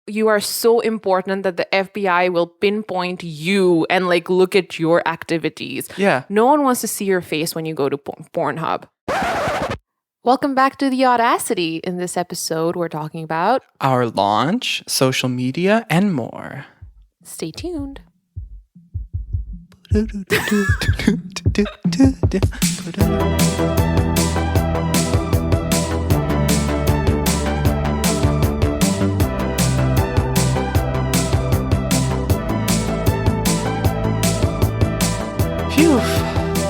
you are so important that the FBI will pinpoint you and like look at your activities. Yeah. No one wants to see your face when you go to Pornhub. Welcome back to the Audacity. In this episode, we're talking about our launch, social media, and more. Stay tuned. Phew.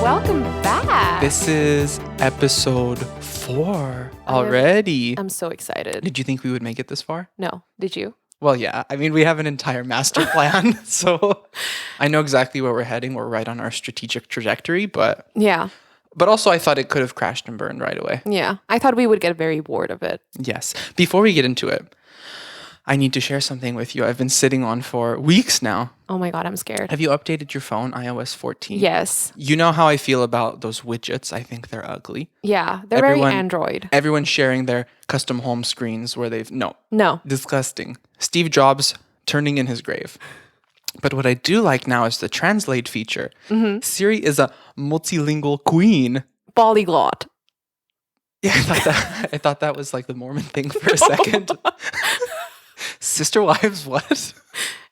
Welcome back. This is episode 4 already. I'm so excited. Did you think we would make it this far? No. Did you? Well, yeah. I mean, we have an entire master plan, so I know exactly where we're heading. We're right on our strategic trajectory, but also I thought it could have crashed and burned right away. Yeah. I thought we would get very bored of it. Yes. Before we get into it, I need to share something with you I've been sitting on for weeks now. Oh my God, I'm scared. Have you updated your phone, iOS 14? Yes. You know how I feel about those widgets. I think they're ugly. Yeah, they're very Android. Everyone's sharing their custom home screens where they've... No. Disgusting. Steve Jobs turning in his grave. But what I do like now is the translate feature. Mm-hmm. Siri is a multilingual queen. Polyglot. Yeah, I thought that was like the Mormon thing for a second. Sister wives, what?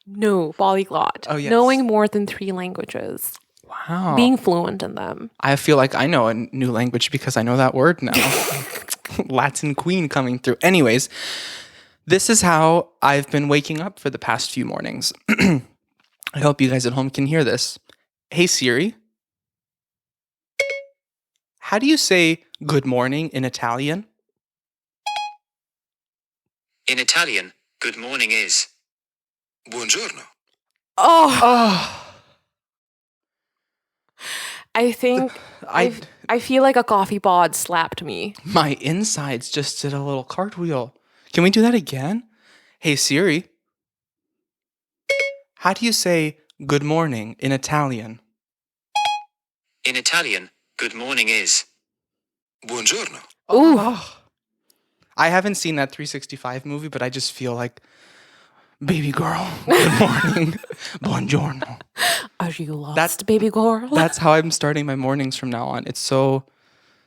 No, polyglot. Oh, yes. Knowing more than 3 languages. Wow. Being fluent in them. I feel like I know a new language because I know that word now. Latin queen coming through. Anyways, this is how I've been waking up for the past few mornings. I hope you guys at home can hear this. Hey Siri, how do you say good morning in Italian? In Italian, good morning is buongiorno. Oh. I think I feel like a coffee pod slapped me. My insides just did a little cartwheel. Can we do that again? Hey Siri, how do you say good morning in Italian? In Italian, good morning is buongiorno. Ooh. Oh. I haven't seen that 365 movie, but I just feel like, baby girl, good morning, buongiorno. Are you lost, baby girl? That's how I'm starting my mornings from now on. It's so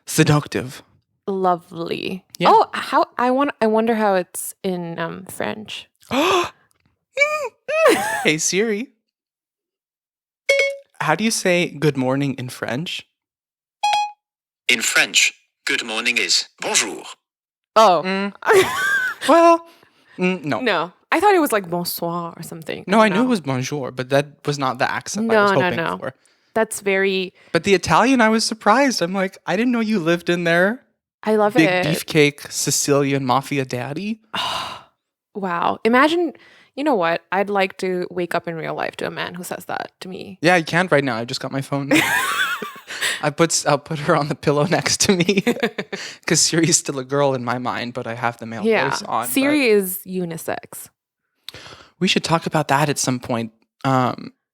seductive. Lovely. Yeah. Oh, I wonder how it's in French. Hey Siri, how do you say good morning in French? In French, good morning is bonjour. Oh. Well, no. No. I thought it was like bonsoir or something. No, I knew it was bonjour, but that was not the accent I was hoping for. That's very... But the Italian, I was surprised. I'm like, I didn't know you lived in there. I love it. Big beefcake Sicilian mafia daddy. Wow. Imagine, you know what? I'd like to wake up in real life to a man who says that to me. Yeah, I can't right now. I just got my phone. I'll put her on the pillow next to me because Siri's still a girl in my mind, but I have the male voice on. Siri is unisex. We should talk about that at some point.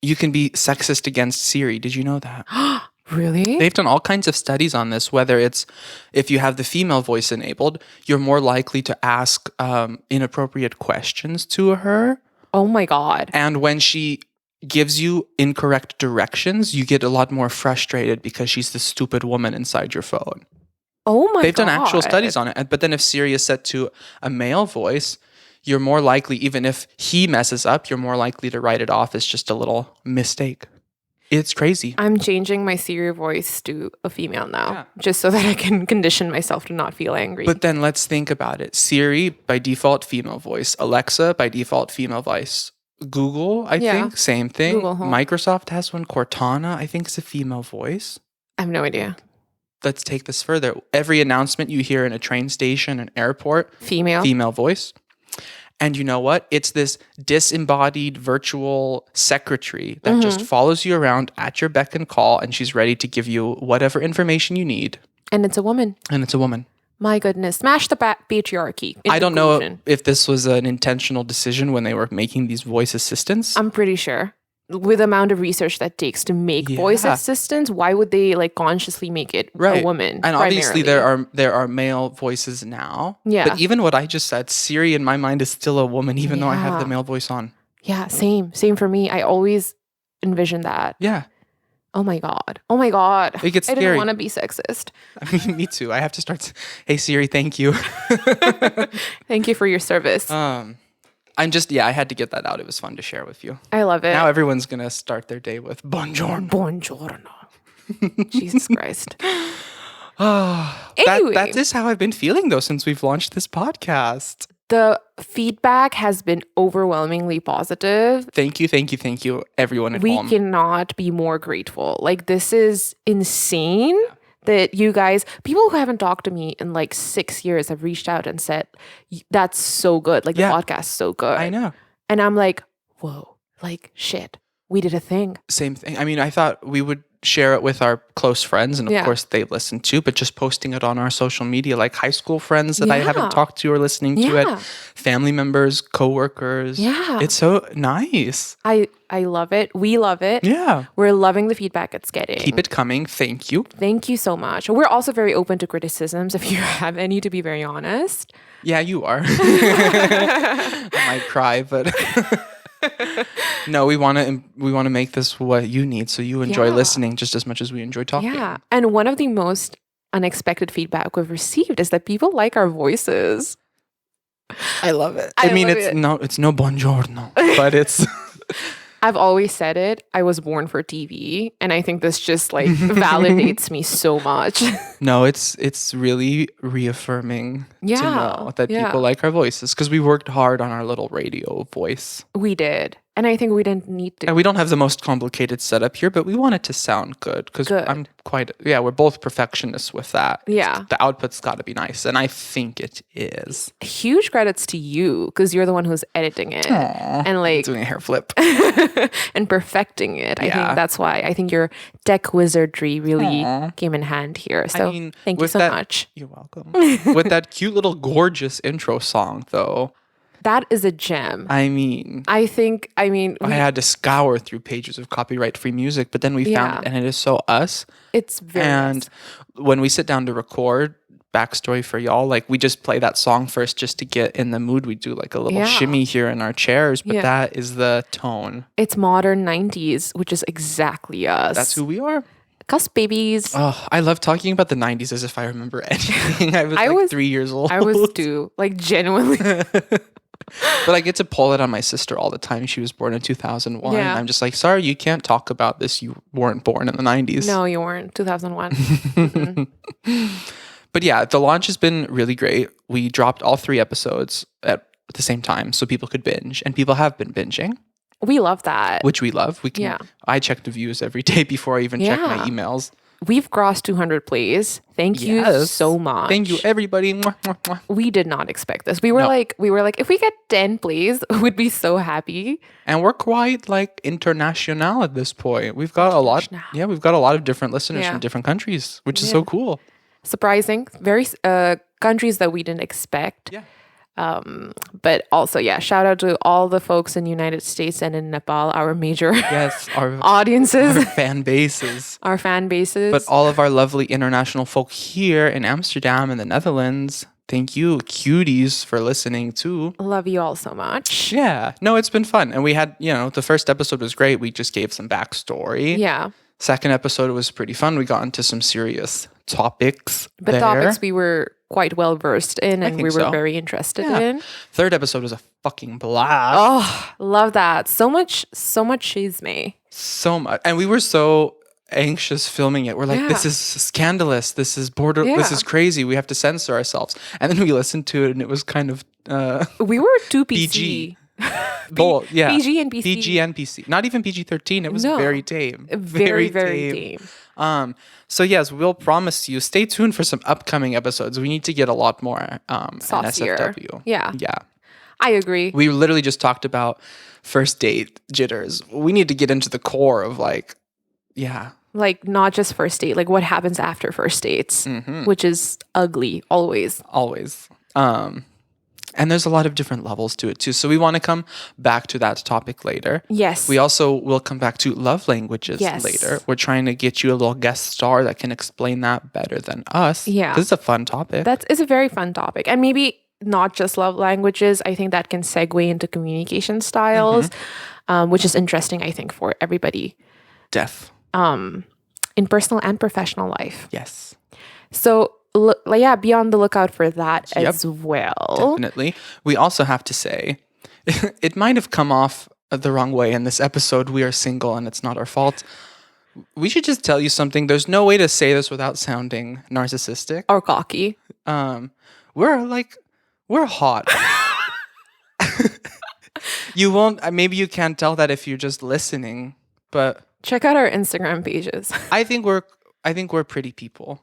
You can be sexist against Siri. Did you know that? Really? They've done all kinds of studies on this, whether it's if you have the female voice enabled, you're more likely to ask inappropriate questions to her. Oh my God. And when she gives you incorrect directions, you get a lot more frustrated because she's the stupid woman inside your phone. Oh my God. They've done actual studies on it. But then if Siri is set to a male voice, you're more likely, even if he messes up, you're more likely to write it off as just a little mistake. It's crazy. I'm changing my Siri voice to a female now, just so that I can condition myself to not feel angry. But then let's think about it. Siri, by default, female voice. Alexa, by default, female voice. Google, I think, same thing. Google Home. Microsoft has one. Cortana, I think, is a female voice. I have no idea. Let's take this further. Every announcement you hear in a train station, an airport, female voice. And you know what? It's this disembodied virtual secretary that just follows you around at your beck and call, and she's ready to give you whatever information you need. And it's a woman. My goodness. Smash the patriarchy. I don't know if this was an intentional decision when they were making these voice assistants. I'm pretty sure. with the amount of research that takes to make voice assistants, why would they like consciously make it a woman? And obviously there are male voices now. Yeah. But even what I just said, Siri in my mind is still a woman, even though I have the male voice on. Yeah, same for me. I always envision that. Yeah. Oh my God. It gets scary. I didn't want to be sexist. I mean, me too. I have to start. Hey Siri, thank you. Thank you for your service. I had to get that out. It was fun to share with you. I love it. Now everyone's going to start their day with buongiorno. Buongiorno. Jesus Christ. Anyway. That is how I've been feeling though since we've launched this podcast. The feedback has been overwhelmingly positive. Thank you, everyone at home. We cannot be more grateful. Like, this is insane that you guys, people who haven't talked to me in like 6 years have reached out and said, that's so good. Like, the podcast's so good. I know. And I'm like, whoa, like, shit, we did a thing. Same thing. I mean, I thought we would share it with our close friends, and of course they listen too, but just posting it on our social media, like high school friends that I haven't talked to or listening to it, family members, coworkers. Yeah. It's so nice. I love it. We love it. Yeah. We're loving the feedback it's getting. Keep it coming. Thank you. Thank you so much. We're also very open to criticisms if you have any, to be very honest. Yeah, you are. I might cry, but no, we want to make this what you need, so you enjoy listening just as much as we enjoy talking. Yeah, and one of the most unexpected feedback we've received is that people like our voices. I love it. It's no buongiorno, but it's. I've always said it. I was born for TV, and I think this just like validates me so much. No, it's really reaffirming to know that people like our voices, because we worked hard on our little radio voice. We did. And I think we didn't need to. And we don't have the most complicated setup here, but we want it to sound good, because we're both perfectionists with that. Yeah. The output's got to be nice, and I think it is. Huge credits to you, because you're the one who's editing it. Aww, and like doing a hair flip. And perfecting it. I think that's why. I think your tech wizardry really came in hand here. So thank you so much. You're welcome. With that cute little gorgeous intro song, though. That is a gem. I mean, I had to scour through pages of copyright-free music, but then we found it, and it is so us. It's very And when we sit down to record, backstory for y'all, like, we just play that song first just to get in the mood. We do like a little shimmy here in our chairs, but that is the tone. It's modern 90s, which is exactly us. That's who we are. Cusp babies. Oh, I love talking about the 90s as if I remember anything. I was 3 years old. I was too, like, genuinely. But I get to pull it on my sister all the time. She was born in 2001. Yeah. And I'm just like, sorry, you can't talk about this. You weren't born in the 90s. No, you weren't. 2001. But yeah, the launch has been really great. We dropped all 3 episodes at the same time so people could binge. And people have been binging. We love that. Which we love. I check the views every day before I even check my emails. We've crossed 200 plays. Thank you so much. Thank you, everybody. Mwah, mwah, mwah. We did not expect this. We were like, if we get 10 plays, we'd be so happy. And we're quite like international at this point. We've got a lot. Yeah, we've got a lot of different listeners from different countries, which is so cool. Surprising. Very countries that we didn't expect. Yeah. But also, shout out to all the folks in the United States and in Nepal, our major our audiences, our fan bases. But all of our lovely international folk here in Amsterdam and the Netherlands. Thank you, cuties, for listening too. Love you all so much. Yeah. No, it's been fun. And we had, the first episode was great. We just gave some backstory. Yeah. Second episode was pretty fun. We got into some serious topics. But topics we were quite well versed in and we were very interested in. Third episode was a fucking blast. Oh, love that. So much chisme. So much. And we were so anxious filming it. We're like, this is scandalous. This is this is crazy. We have to censor ourselves. And then we listened to it and it was kind of we were too PC. PG. Both, PG and PC. PG and PC. Not even PG-13. It was very tame. Very tame. So yes, we'll promise you, stay tuned for some upcoming episodes. We need to get a lot more saucier. NSFW. Yeah. I agree. We literally just talked about first date jitters. We need to get into the core of like not just first date, like what happens after first dates, which is ugly always. And there's a lot of different levels to it too. So we want to come back to that topic later. Yes. We also will come back to love languages later. We're trying to get you a little guest star that can explain that better than us. Yeah. This is a fun topic. It's a very fun topic. And maybe not just love languages. I think that can segue into communication styles, which is interesting, I think, for everybody. In personal and professional life. Yes. So, be on the lookout for that as well. Definitely. We also have to say, it might have come off the wrong way in this episode. We are single and it's not our fault. We should just tell you something. There's no way to say this without sounding narcissistic. Or cocky. We're hot. You won't, maybe you can't tell that if you're just listening, but... Check out our Instagram pages. I think we're pretty people.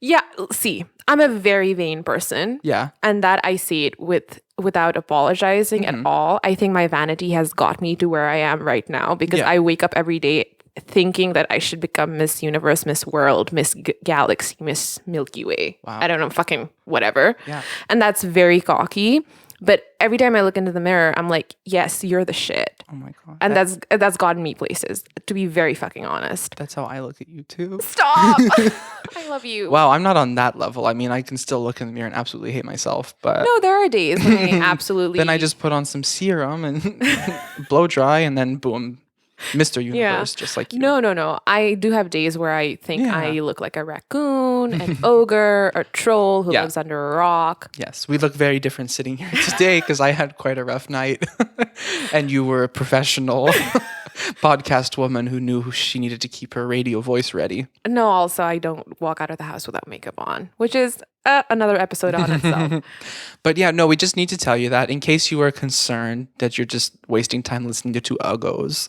Yeah, see, I'm a very vain person. Yeah. And that I say it without apologizing at all. I think my vanity has got me to where I am right now because I wake up every day thinking that I should become Miss Universe, Miss World, Miss Galaxy, Miss Milky Way. Wow. I don't know, fucking whatever. Yeah. And that's very cocky. But every time I look into the mirror, I'm like, yes, you're the shit. Oh my God. And that's gotten me places, to be very fucking honest. That's how I look at you too. Stop! I love you. Wow, I'm not on that level. I mean, I can still look in the mirror and absolutely hate myself, but... No, there are days when I absolutely... Then I just put on some serum and blow dry and then boom, Mr. Universe, just like you. No. I do have days where I think I look like a raccoon, an ogre, a troll who lives under a rock. Yes, we look very different sitting here today because I had quite a rough night and you were a professional podcast woman who knew she needed to keep her radio voice ready. No, also I don't walk out of the house without makeup on, which is another episode on itself. But yeah, no, we just need to tell you that in case you were concerned that you're just wasting time listening to two uggos.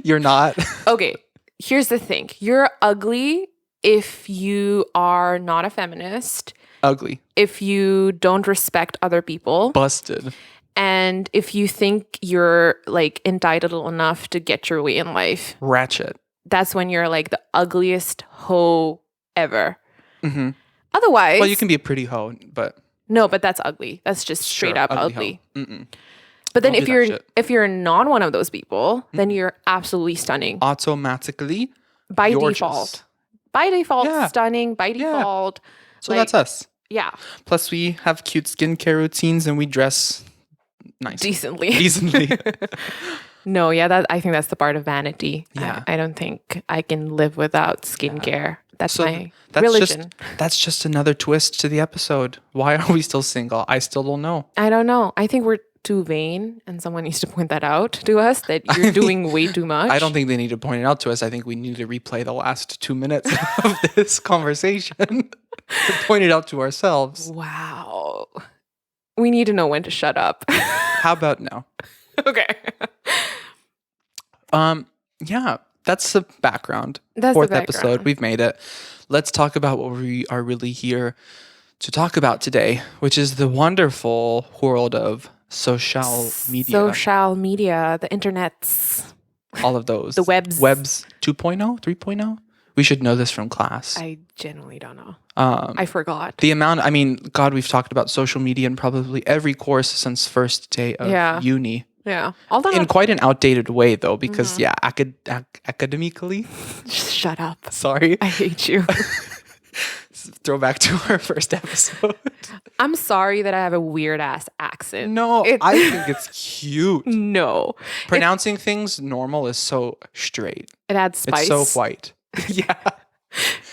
You're not. Okay, here's the thing. You're ugly if you are not a feminist. Ugly. If you don't respect other people. Busted. And if you think you're like entitled enough to get your way in life. Ratchet. That's when you're like the ugliest hoe ever. Mm-hmm. Otherwise... Well, you can be a pretty hoe, but... No, but that's ugly. That's just straight up ugly. But then Don't if you're not one of those people, then you're absolutely stunning. Automatically by gorgeous. Default. By default, stunning. By default. So that's us. Yeah. Plus we have cute skincare routines and we dress nice. Decently. No, I think that's the part of vanity. Yeah. I don't think I can live without skincare. That's my religion. That's just another twist to the episode. Why are we still single? I still don't know. I don't know. I think we're too vain and someone needs to point that out to us that you're doing way too much. I don't think they need to point it out to us. I think we need to replay the last 2 minutes of this conversation to point it out to ourselves. Wow. We need to know when to shut up. How about now? Okay. Yeah, that's the background. That's Fourth the background. episode. We've made it. Let's talk about what we are really here to talk about today, which is the wonderful world of social media. Social media, the internets. All of those. The webs. Webs 2.0, 3.0? We should know this from class. I genuinely don't know. I forgot. The amount, I mean, God, we've talked about social media in probably every course since first day of uni. Yeah. In quite an outdated way, though, because, academically. Shut up. Sorry. I hate you. Throwback to our first episode. I'm sorry that I have a weird ass accent. No, I think it's cute. No. Pronouncing things normal is so straight. It adds spice. It's so white. Yeah.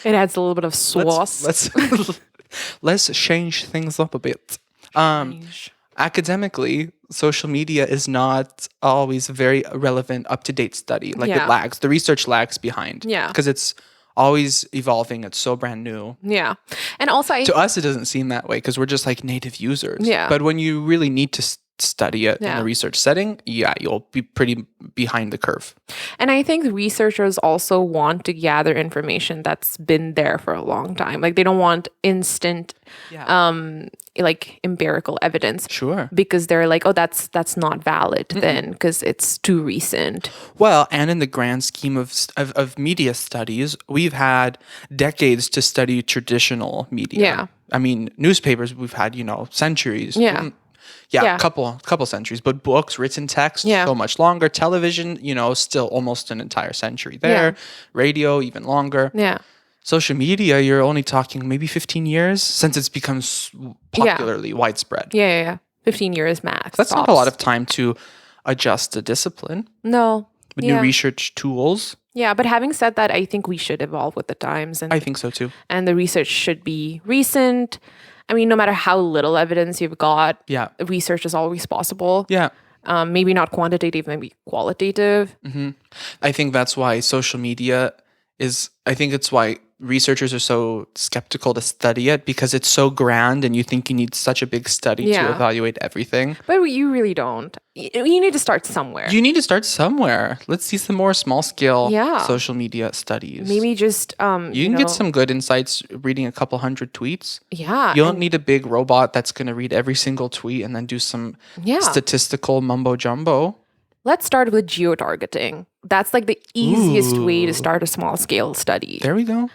It adds a little bit of sauce. Let's change things up a bit. Academically, social media is not always a very relevant, up-to-date study. Like it lags. The research lags behind. Yeah. Because it's always evolving. It's so brand new. Yeah. And also... to us, it doesn't seem that way because we're just like native users. Yeah. But when you really need to study it in a research setting, you'll be pretty behind the curve. And I think researchers also want to gather information that's been there for a long time. Like they don't want instant like empirical evidence. Sure. Because they're like, oh, that's not valid then because it's too recent. Well, and in the grand scheme of media studies, we've had decades to study traditional media. I mean, newspapers we've had, centuries. Yeah. Yeah, couple centuries, but books, written text, so much longer. Television, still almost an entire century there. Radio, even longer. Yeah. Social media, you're only talking maybe 15 years since it's become popularly widespread. Yeah. 15 years max. That's not a lot of time to adjust a discipline. No. With new research tools. Yeah, but having said that, I think we should evolve with the times. And I think so too. And the research should be recent. I mean, no matter how little evidence you've got, research is always possible. Yeah. Maybe not quantitative, maybe qualitative. Mm-hmm. I think that's why social media it's why researchers are so skeptical to study it, because it's so grand and you think you need such a big study to evaluate everything. But you really don't. You need to start somewhere. You need to start somewhere. Let's see some more small scale social media studies. Maybe just you can get some good insights reading a couple hundred tweets. Yeah. You don't need a big robot that's going to read every single tweet and then do some statistical mumbo jumbo. Let's start with geotargeting. That's like the easiest way to start a small scale study. There we go.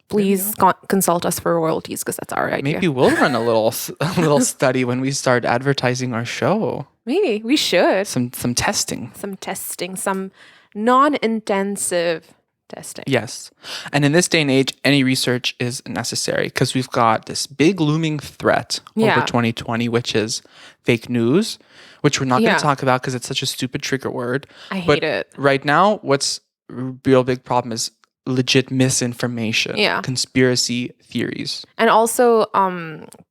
Please consult us for royalties, because that's our idea. Maybe we'll run a little study when we start advertising our show. Maybe we should. Some testing. Some non-intensive testing. Yes. And in this day and age, any research is necessary, because we've got this big looming threat over 2020, which is fake news, which we're not going to talk about because it's such a stupid trigger word. I hate it. Right now, what's a real big problem is legit misinformation, conspiracy theories. And also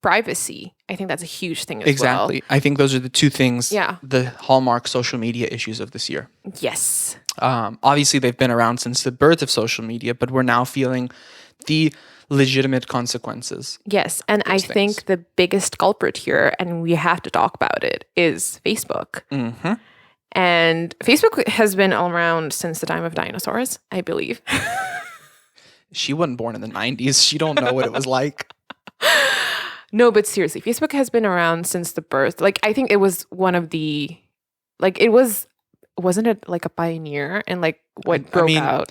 privacy. I think that's a huge thing as well. Exactly. I think those are the two things, the hallmark social media issues of this year. Yes. Obviously, they've been around since the birth of social media, but we're now feeling the legitimate consequences. Yes. And I think the biggest culprit here, and we have to talk about it, is Facebook. Mm-hmm. And Facebook has been around since the time of dinosaurs, I believe. She wasn't born in the 90s. She don't know what it was like. No, but seriously, Facebook has been around since the birth. Like, I think it was one of the, wasn't it like a pioneer in like what broke out?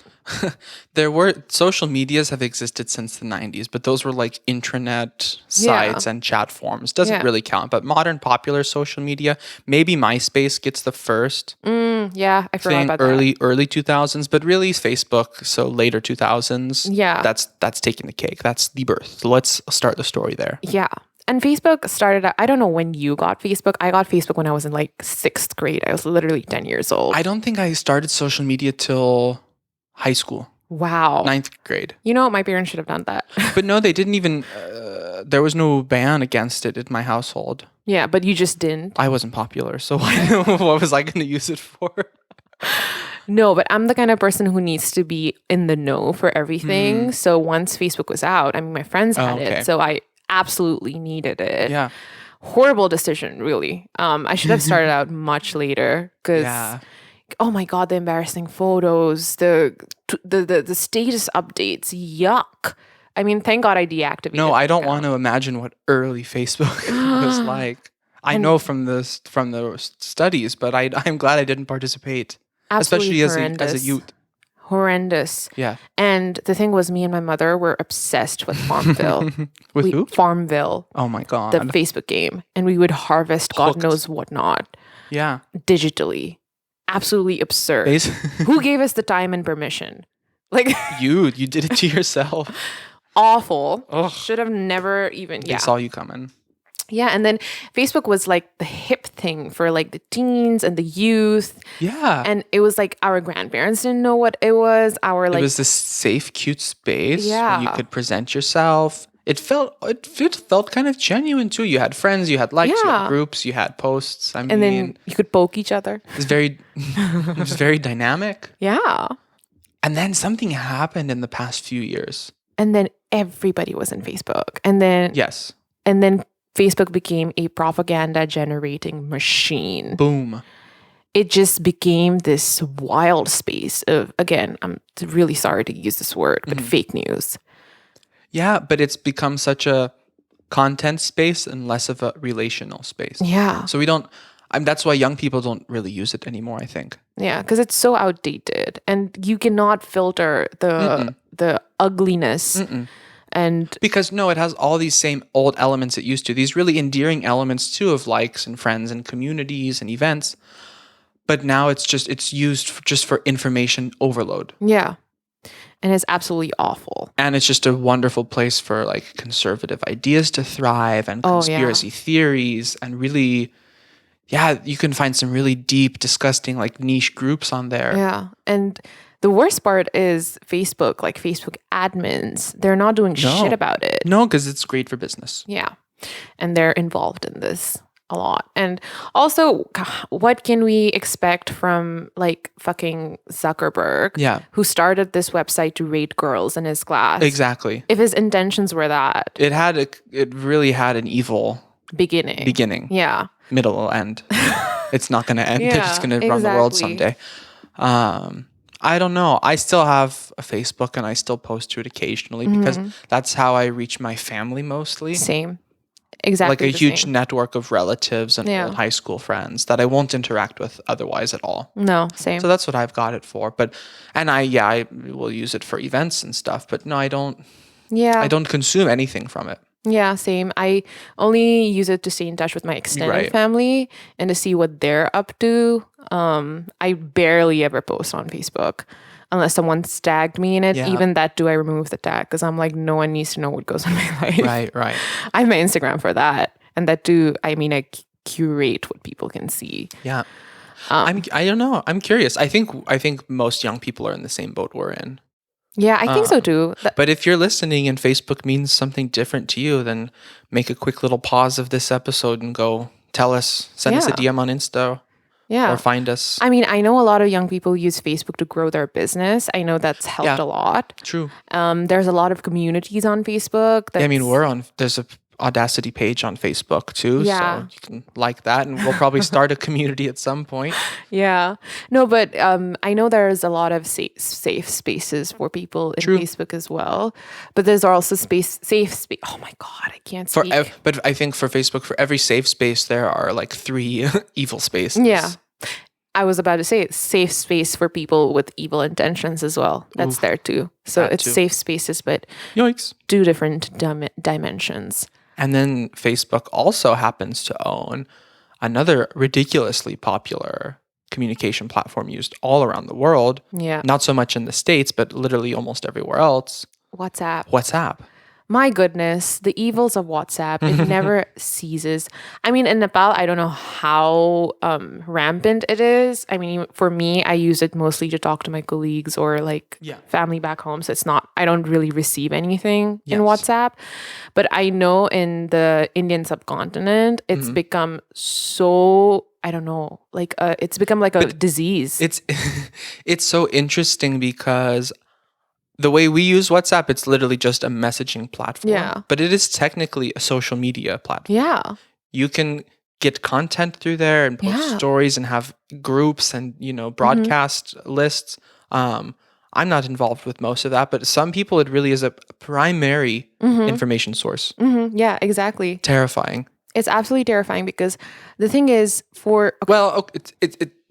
Social medias have existed since the 90s, but those were like intranet sites and chat forums. Doesn't really count. But modern popular social media, maybe MySpace gets the first. I forgot about that. Early 2000s, but really Facebook, so later 2000s. Yeah. That's taking the cake. That's the birth. So let's start the story there. Yeah. And Facebook started out, I don't know when you got Facebook. I got Facebook when I was in like 6th grade. I was literally 10 years old. I don't think I started social media till high school. Wow. 9th grade. You know what? My parents should have done that. But no, they didn't even, there was no ban against it in my household. Yeah, but you just didn't. I wasn't popular, so what was I going to use it for? No, but I'm the kind of person who needs to be in the know for everything. So once Facebook was out, I mean, my friends had it, so I absolutely needed it. Yeah. Horrible decision, really. I should have started out much later, because oh my god, the embarrassing photos, the status updates, yuck. I mean, thank God I deactivated. No, I don't want to imagine what early Facebook was like. I know from the studies, but I'm glad I didn't participate, especially as a youth. Horrendous. Yeah. And the thing was, me and my mother were obsessed with Farmville. Who? Farmville. Oh my god. The Facebook game. And we would harvest God Hooked. knows what not. Yeah. Digitally. Absolutely absurd. Who gave us the time and permission? Like you did it to yourself. Awful. Ugh. Should have never even. They saw you coming. Yeah, and then Facebook was like the hip thing for like the teens and the youth. Yeah. And it was like our grandparents didn't know what it was. It was this safe, cute space where you could present yourself. It felt kind of genuine too. You had friends, you had likes, you had groups, you had posts. And then you could poke each other. It was very dynamic. Yeah. And then something happened in the past few years. And then everybody was in Facebook. And then And then Facebook became a propaganda generating machine. Boom. It just became this wild space of, again, I'm really sorry to use this word, but fake news. Yeah, but it's become such a content space and less of a relational space. Yeah. So that's why young people don't really use it anymore, I think. Yeah, because it's so outdated and you cannot filter the ugliness And because it has all these same old elements it used to. These really endearing elements too of likes and friends and communities and events. But now it's used just for information overload. Yeah. And it's absolutely awful. And it's just a wonderful place for like conservative ideas to thrive and conspiracy theories and really, you can find some really deep, disgusting, like niche groups on there. Yeah. And the worst part is Facebook, like Facebook admins, they're not doing shit about it. No, because it's great for business. Yeah. And they're involved in this a lot. And also, what can we expect from like fucking Zuckerberg, who started this website to rate girls in his class? Exactly. If his intentions were that. It really had an evil beginning. Yeah. Middle, end. It's not going to end. They're just going to run the world someday. I don't know. I still have a Facebook and I still post to it occasionally because that's how I reach my family mostly. Same. Exactly. Like a huge network of relatives and old high school friends that I won't interact with otherwise at all. No, same. So that's what I've got it for. I will use it for events and stuff, but no, I don't. Yeah. I don't consume anything from it. Yeah, same. I only use it to stay in touch with my extended family and to see what they're up to. I barely ever post on Facebook unless someone tagged me in it. Yeah. Even that I remove the tag because I'm like, no one needs to know what goes on in my life. Right. I have my Instagram for that. And that too, I curate what people can see. Yeah. I don't know. I'm curious. I think most young people are in the same boat we're in. Yeah, I think so too. But if you're listening and Facebook means something different to you, then make a quick little pause of this episode and go tell us, send us a DM on Insta. Yeah. Or find us. I mean, I know a lot of young people use Facebook to grow their business. I know that's helped a lot. True. There's a lot of communities on Facebook. There's a Audacity page on Facebook too. Yeah. So you can like that and we'll probably start a community at some point. Yeah. No, but I know there's a lot of safe spaces for people in Facebook as well. But there's also safe space. Oh my God, I can't speak. But I think for Facebook, for every safe space, there are like 3 evil spaces. Yeah. I was about to say it's safe space for people with evil intentions as well. That's there too. So it's safe spaces, but yikes, 2 different dimensions. And then Facebook also happens to own another ridiculously popular communication platform used all around the world. Yeah. Not so much in the States, but literally almost everywhere else. WhatsApp. My goodness, the evils of WhatsApp, it never ceases. I mean, in Nepal, I don't know how rampant it is. I mean, for me, I use it mostly to talk to my colleagues or like family back home. So I don't really receive anything in WhatsApp. But I know in the Indian subcontinent, it's become so, I don't know, like it's become like a disease. It's so interesting because the way we use WhatsApp, it's literally just a messaging platform. Yeah. But it is technically a social media platform. Yeah. You can get content through there and post stories and have groups and, broadcast lists. I'm not involved with most of that, but some people, it really is a primary information source. Yeah, exactly. Terrifying. It's absolutely terrifying because the thing is it's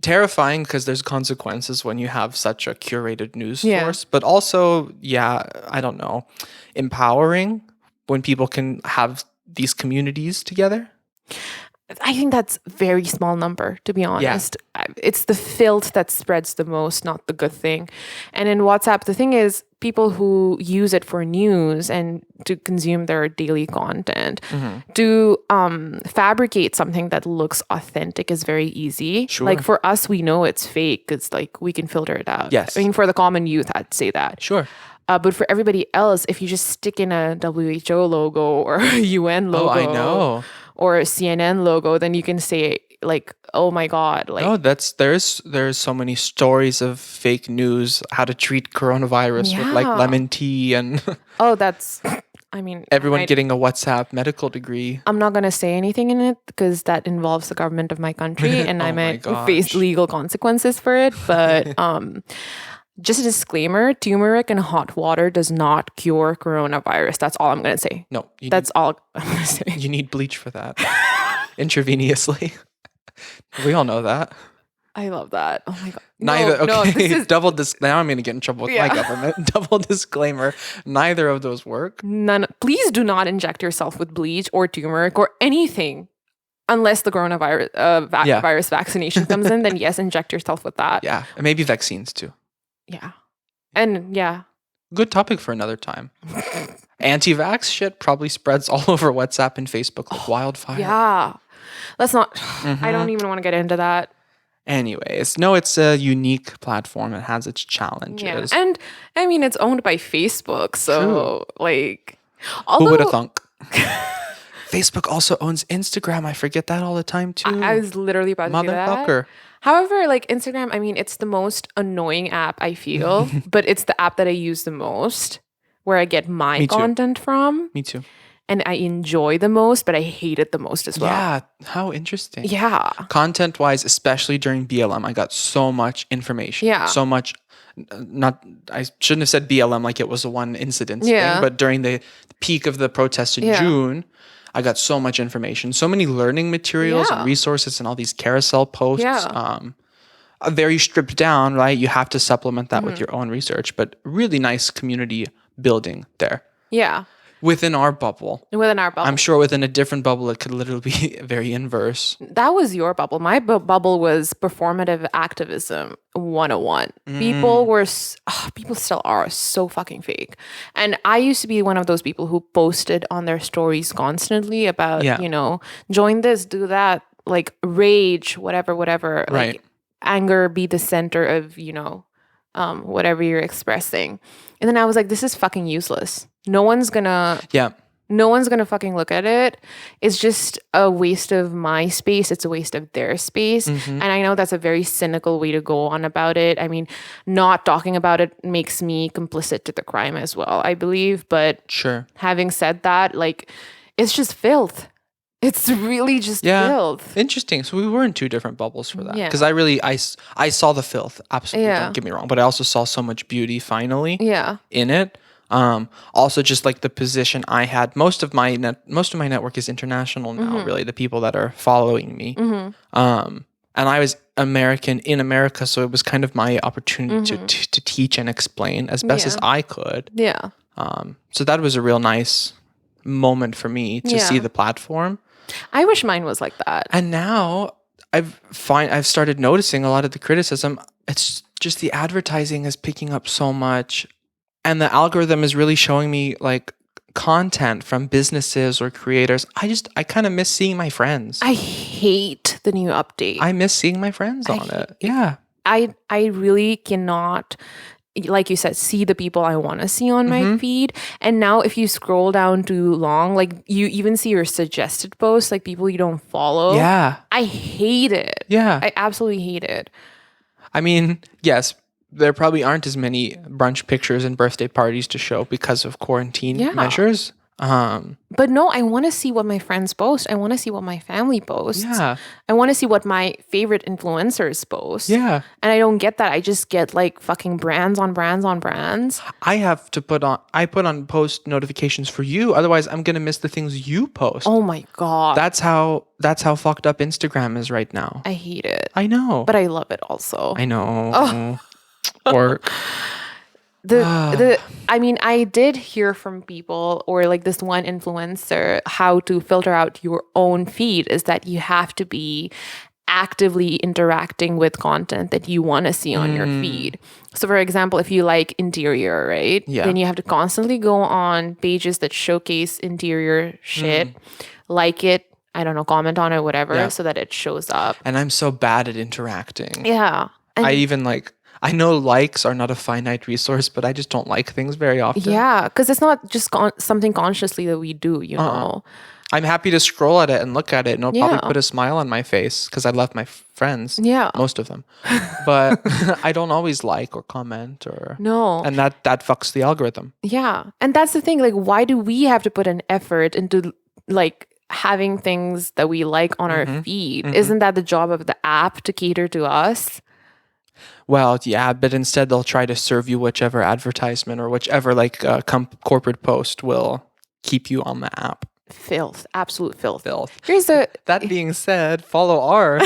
terrifying because there's consequences when you have such a curated news source, but also, I don't know, empowering when people can have these communities together. I think that's a very small number, to be honest. Yeah. It's the filth that spreads the most, not the good thing. And in WhatsApp, the thing is, people who use it for news and to consume their daily content, to fabricate something that looks authentic is very easy. Sure. Like for us, we know it's fake because like we can filter it out. Yes. I mean, for the common youth, I'd say that. Sure. But for everybody else, if you just stick in a WHO logo or a UN logo, I know, or a CNN logo, then you can say like, "Oh my God!" Like, there's so many stories of fake news, how to treat coronavirus with like lemon tea and I mean, everyone getting a WhatsApp medical degree. I'm not gonna say anything in it because that involves the government of my country, and I might face legal consequences for it. But just a disclaimer, turmeric and hot water does not cure coronavirus. That's all I'm going to say. No. All I'm going to say. You need bleach for that. Intravenously. We all know that. I love that. Oh my God. Neither. No, Okay. this is Now I'm going to get in trouble with my government. Double disclaimer. Neither of those work. none. Please do not inject yourself with bleach or turmeric or anything. Unless the coronavirus virus vaccination comes in, then yes, inject yourself with that. Yeah. And maybe vaccines too. Yeah. And yeah. Good topic for another time. Anti-vax shit probably spreads all over WhatsApp and Facebook like wildfire. Yeah. Let's not. I don't even want to get into that. Anyways, no, it's a unique platform. It has its challenges. Yeah. And I mean, it's owned by Facebook. So, like, who would have thunk? Facebook also owns Instagram. I forget that all the time too. I was literally about to say that. Motherfucker. However, like Instagram, I mean, it's the most annoying app I feel, but it's the app that I use the most, where I get my content from. Me too. And I enjoy the most, but I hate it the most as well. Yeah, how interesting. Yeah. Content-wise, especially during BLM, I got so much information. Yeah. So much. I shouldn't have said BLM like it was a one incident thing, but during the peak of the protest in June, I got so much information, so many learning materials and resources and all these carousel posts. Very stripped down, right? You have to supplement that with your own research, but really nice community building there. Yeah. Within our bubble. I'm sure within a different bubble, it could literally be very inverse. That was your bubble. My bubble was performative activism 101. People still are so fucking fake. And I used to be one of those people who posted on their stories constantly about, join this, do that, like rage, whatever. Right. Like, anger be the center of, whatever you're expressing. And then I was like, this is fucking useless. No one's gonna fucking look at it. It's just a waste of my space. It's a waste of their space. And I know that's a very cynical way to go on about it. I mean, not talking about it makes me complicit to the crime as well, I believe. But having said that, like, it's just filth. It's really just filth. Interesting. So we were in two different bubbles for that. Because I saw the filth. Absolutely. Don't get me wrong. But I also saw so much beauty finally in it. Also just like the position I had, most of my network is international now, really, the people that are following me. And I was American in America, so it was kind of my opportunity to teach and explain as best as I could. Yeah. So that was a real nice moment for me to see the platform. I wish mine was like that. And now I've started noticing a lot of the criticism. It's just the advertising is picking up so much. And the algorithm is really showing me like content from businesses or creators. I kind of miss seeing my friends. I hate the new update. I miss seeing my friends on it. Yeah. I really cannot, like you said, see the people I want to see on my feed. And now if you scroll down too long, like you even see your suggested posts, like people you don't follow. Yeah. I hate it. Yeah. I absolutely hate it. I mean, yes, there probably aren't as many brunch pictures and birthday parties to show because of quarantine measures. But no, I want to see what my friends post. I want to see what my family posts. Yeah. I want to see what my favorite influencers post. Yeah. And I don't get that. I just get like fucking brands on brands on brands. I put on post notifications for you. Otherwise, I'm going to miss the things you post. Oh my God. That's how fucked up Instagram is right now. I hate it. I know. But I love it also. I know. Or I mean, I did hear from people or like this one influencer how to filter out your own feed is that you have to be actively interacting with content that you want to see on your feed. So for example, if you like interior, right? Yeah. Then you have to constantly go on pages that showcase interior shit, like it, I don't know, comment on it, whatever, so that it shows up. And I'm so bad at interacting. Yeah. And I know likes are not a finite resource, but I just don't like things very often. Yeah, because it's not just something consciously that we do, you know. I'm happy to scroll at it and look at it, and it'll probably put a smile on my face because I love my friends. Yeah. Most of them. But I don't always like or comment or... No. And that fucks the algorithm. Yeah. And that's the thing. Like, why do we have to put an effort into, like, having things that we like on our feed? Isn't that the job of the app to cater to us? Well, yeah, but instead they'll try to serve you whichever advertisement or whichever like corporate post will keep you on the app. Filth. Absolute filth. That being said, follow our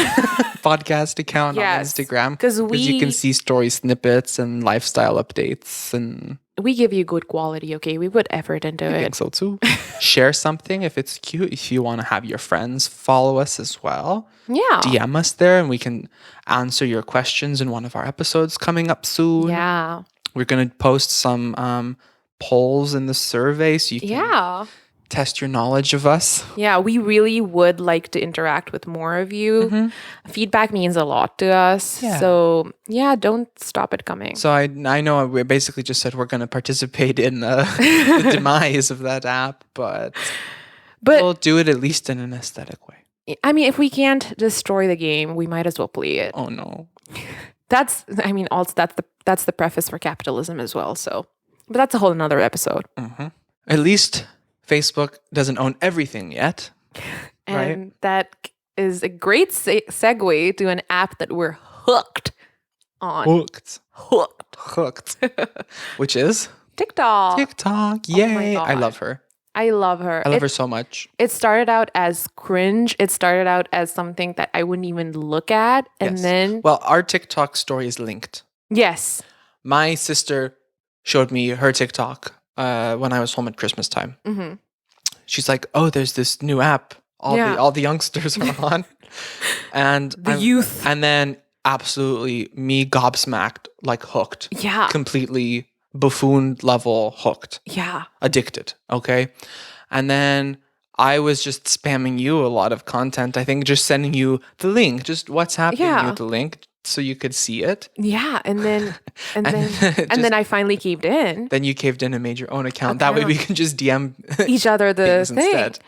podcast account on Yes, Instagram because you can see story snippets and lifestyle updates, and we give you good quality. Okay, we put effort into I it. think so too. Share something if it's cute. If you want to have your friends follow us as well, Yeah. DM us there, and we can answer your questions in one of our episodes coming up soon. Yeah. We're gonna post some polls in the survey so you can test your knowledge of us. Yeah, we really would like to interact with more of you. Feedback means a lot to us. Yeah. So, don't stop it coming. So I know we basically just said we're going to participate in the demise of that app, but we'll do it at least in an aesthetic way. I mean, if we can't destroy the game, we might as well play it. Oh no. That's the preface for capitalism as well. So, but that's a whole another episode. At least Facebook doesn't own everything yet. And right? that is a great segue to an app that we're hooked on. Hooked. Which is? TikTok. Yay. I love her. I love her. I love her so much. It started out as cringe. It started out as something that I wouldn't even look at. And then... Well, our TikTok story is linked. Yes. My sister showed me her TikTok when I was home at Christmas time. She's like, oh, there's this new app all the youngsters are on. And the youth. And then absolutely me gobsmacked, like hooked. Yeah. Completely buffoon level hooked. Yeah. Addicted. Okay. And then I was just spamming you a lot of content. I think just sending you the link, just WhatsApping you the link so you could see it. Yeah. And then I finally caved in. Then you caved in and made your own account. That way we can just DM each other the thing. Instead.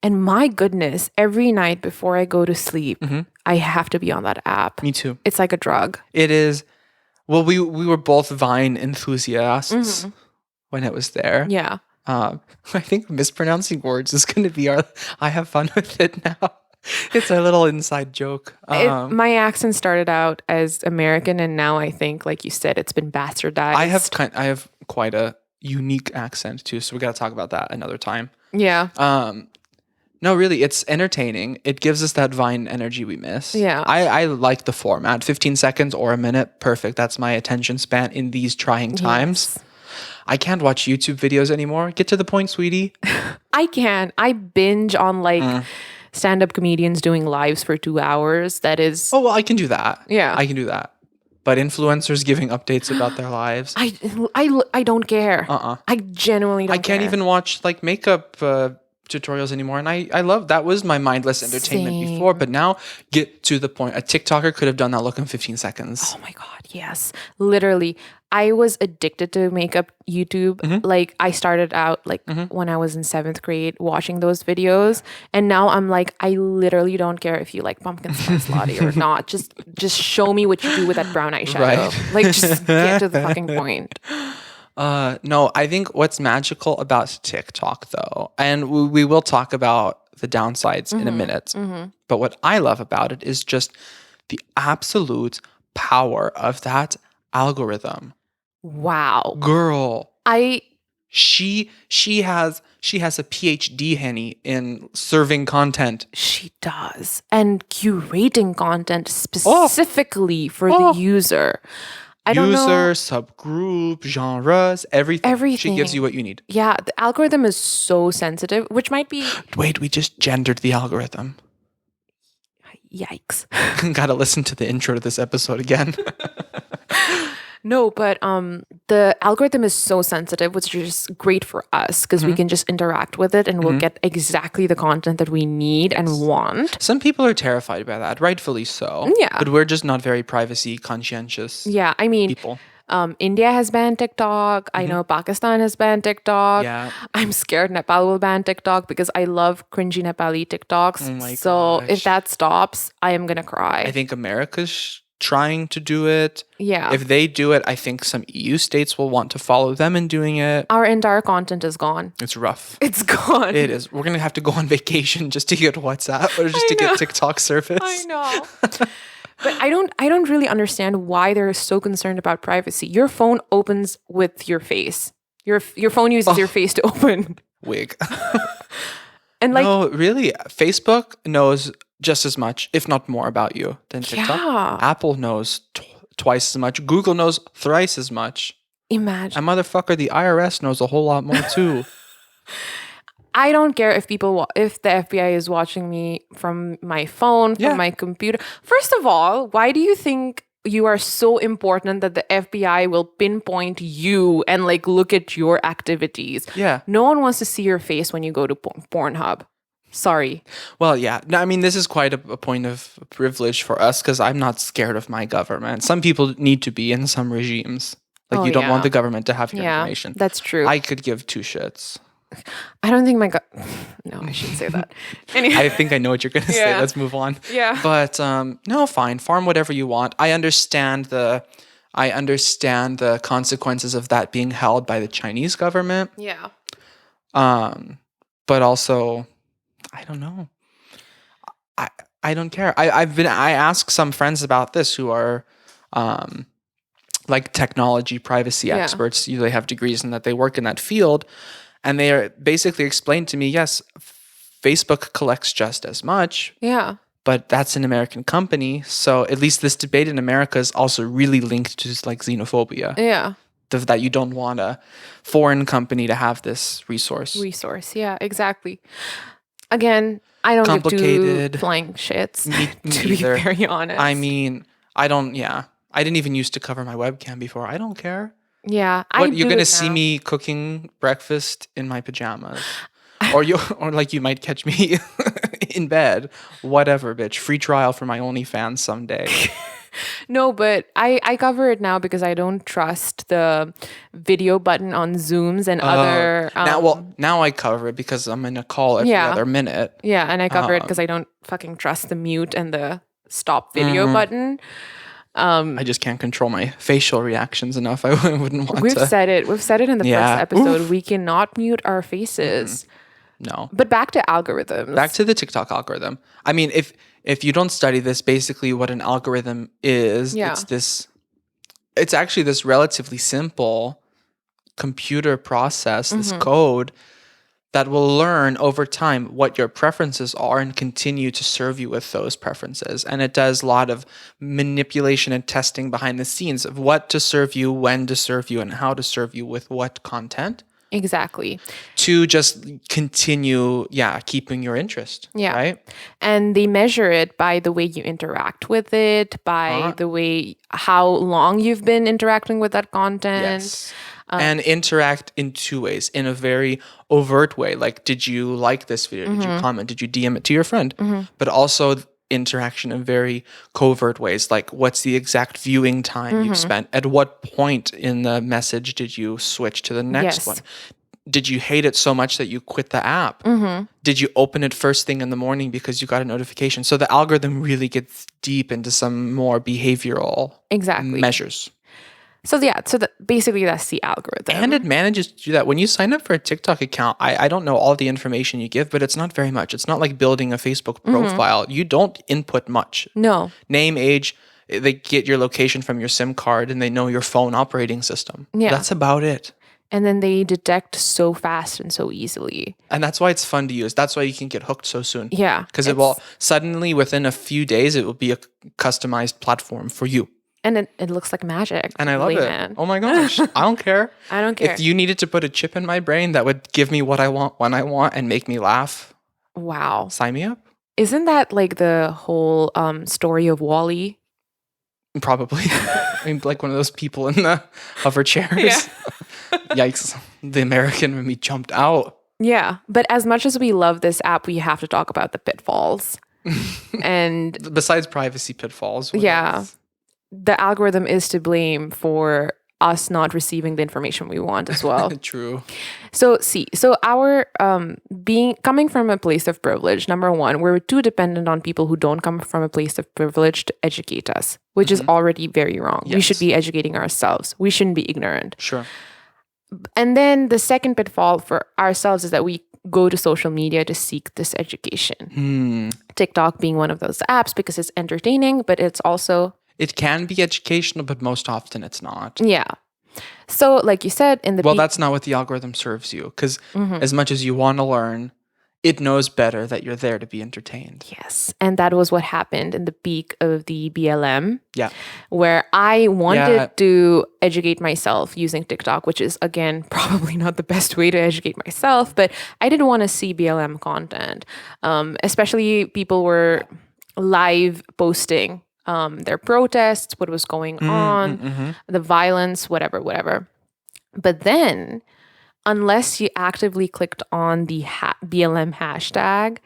And my goodness, every night before I go to sleep, I have to be on that app. Me too. It's like a drug. It is. Well, we were both Vine enthusiasts when it was there. Yeah. I think mispronouncing words is going to be I have fun with it now. It's a little inside joke. My accent started out as American, and now I think, like you said, it's been bastardized. I have quite a unique accent too, so we got to talk about that another time. Yeah. No, really, it's entertaining. It gives us that Vine energy we miss. Yeah. I like the format. 15 seconds or a minute, perfect. That's my attention span in these trying times. Yes. I can't watch YouTube videos anymore. Get to the point, sweetie. I can. I binge on stand-up comedians doing lives for 2 hours. That is... Oh, well, I can do that. Yeah. I can do that. But influencers giving updates about their lives. I don't care. I genuinely don't care. I can't even watch makeup tutorials anymore, and I love that. Was my mindless entertainment before, but now get to the point. A TikToker could have done that look in 15 seconds. Oh my god, yes. Literally, I was addicted to makeup YouTube. Like I started out when I was in 7th grade watching those videos, and now I'm like, I literally don't care if you like pumpkin spice latte or not. Just show me what you do with that brown eyeshadow. Right. Like just get to the fucking point. No, I think what's magical about TikTok, though, and we will talk about the downsides in a minute, but what I love about it is just the absolute power of that algorithm. Wow. Girl. She has a PhD, Henny, in serving content. She does. And curating content specifically for the user. I don't know. User, subgroup, genres, everything. She gives you what you need. Yeah, the algorithm is so sensitive, which might be... Wait, we just gendered the algorithm. Yikes. Gotta listen to the intro to this episode again. No, but the algorithm is so sensitive, which is great for us because we can just interact with it and we'll get exactly the content that we need and want. Some people are terrified by that, rightfully so. Yeah. But we're just not very privacy conscientious. Yeah, I mean, people. India has banned TikTok. I know Pakistan has banned TikTok. Yeah. I'm scared Nepal will ban TikTok because I love cringy Nepali TikToks. Oh my gosh. If that stops, I am going to cry. I think America's trying to do it. Yeah. If they do it, I think some EU states will want to follow them in doing it. Our entire content is gone. It's rough. It's gone. It is. We're going to have to go on vacation just to get WhatsApp or just to get TikTok service. I know. But I don't really understand why they're so concerned about privacy. Your phone opens with your face. Your phone uses your face to open. Wig. And like, no, really, Facebook knows just as much, if not more, about you than TikTok. Yeah. Apple knows twice as much. Google knows thrice as much. Imagine. And motherfucker, the IRS knows a whole lot more too. I don't care if if the FBI is watching me from my phone, from my computer. First of all, why do you think you are so important that the FBI will pinpoint you and like look at your activities? Yeah. No one wants to see your face when you go to Pornhub. Sorry. Well, yeah. No, I mean, this is quite a point of privilege for us because I'm not scared of my government. Some people need to be in some regimes. Like, you don't want the government to have your information. That's true. I could give two shits. I don't think no, I shouldn't say that. Anyway. I think I know what you're going to say. Let's move on. Yeah. But no, fine. Farm whatever you want. I understand the consequences of that being held by the Chinese government. Yeah. But also, I don't know. I don't care. I asked some friends about this who are like technology privacy experts. They have degrees in that, they work in that field. And they are basically explained to me, yes, Facebook collects just as much. Yeah. But that's an American company. So at least this debate in America is also really linked to like xenophobia. Yeah. That you don't want a foreign company to have this resource. Yeah, exactly. Again, I don't give two flying shits, to be very honest. I mean, I didn't even used to cover my webcam before. I don't care. Yeah, you're gonna see me cooking breakfast in my pajamas, or like you might catch me in bed. Whatever, bitch. Free trial for my OnlyFans someday. No, but I cover it now because I don't trust the video button on Zooms and other. Now I cover it because I'm in a call every other minute. Yeah, and I cover it because I don't fucking trust the mute and the stop video button. I just can't control my facial reactions enough. I wouldn't want to. We've said it in the first episode. Oof. We cannot mute our faces. No. But back to algorithms. Back to the TikTok algorithm. I mean, if you don't study this, basically what an algorithm is, it's actually this relatively simple computer process, this code that will learn over time what your preferences are and continue to serve you with those preferences. And it does a lot of manipulation and testing behind the scenes of what to serve you, when to serve you, and how to serve you with what content. Exactly. To just continue, keeping your interest. Yeah. Right? And they measure it by the way you interact with it, by the way, how long you've been interacting with that content. Yes. And interact in two ways. In a very overt way, like, did you like this video? Did you comment? Did you DM it to your friend? But also interaction in very covert ways, like what's the exact viewing time you've spent? At what point in the message did you switch to the next one? Did you hate it so much that you quit the app? Did you open it first thing in the morning because you got a notification? So the algorithm really gets deep into some more behavioral measures. So basically that's the algorithm. And it manages to do that. When you sign up for a TikTok account, I don't know all the information you give, but it's not very much. It's not like building a Facebook profile. You don't input much. No. Name, age, they get your location from your SIM card and they know your phone operating system. Yeah. That's about it. And then they detect so fast and so easily. And that's why it's fun to use. That's why you can get hooked so soon. Yeah. Because it will suddenly, within a few days, it will be a customized platform for you. And it looks like magic. And I love it. Man. Oh my gosh. I don't care. I don't care. If you needed to put a chip in my brain that would give me what I want when I want and make me laugh. Wow. Sign me up. Isn't that like the whole story of WALL-E? Probably. I mean, like one of those people in the hover chairs. Yeah. Yikes. The American when we jumped out. Yeah. But as much as we love this app, we have to talk about the pitfalls. And besides privacy pitfalls. The algorithm is to blame for us not receiving the information we want as well. True. So our coming from a place of privilege, number one, we're too dependent on people who don't come from a place of privilege to educate us, which is already very wrong. Yes. We should be educating ourselves. We shouldn't be ignorant. Sure. And then the second pitfall for ourselves is that we go to social media to seek this education. TikTok being one of those apps because it's entertaining, but it's also... It can be educational, but most often it's not. Yeah. So like you said, that's not what the algorithm serves you. Because as much as you want to learn, it knows better that you're there to be entertained. Yes. And that was what happened in the peak of the BLM. Yeah. Where I wanted to educate myself using TikTok, which is, again, probably not the best way to educate myself, but I didn't want to see BLM content. Especially people were live posting their protests, what was going on, the violence, whatever. But then, unless you actively clicked on the BLM hashtag,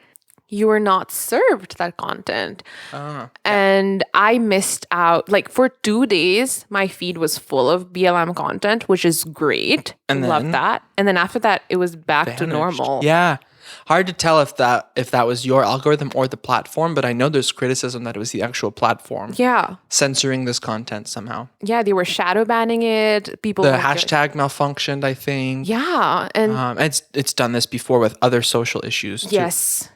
you were not served that content. And I missed out. Like, for 2 days, my feed was full of BLM content, which is great. And love that. And then after that, it was back to normal. Yeah. Hard to tell if that was your algorithm or the platform, but I know there's criticism that it was the actual platform. Yeah. Censoring this content somehow. Yeah, they were shadow banning it. The hashtag malfunctioned, I think. Yeah. And it's done this before with other social issues too. Yes.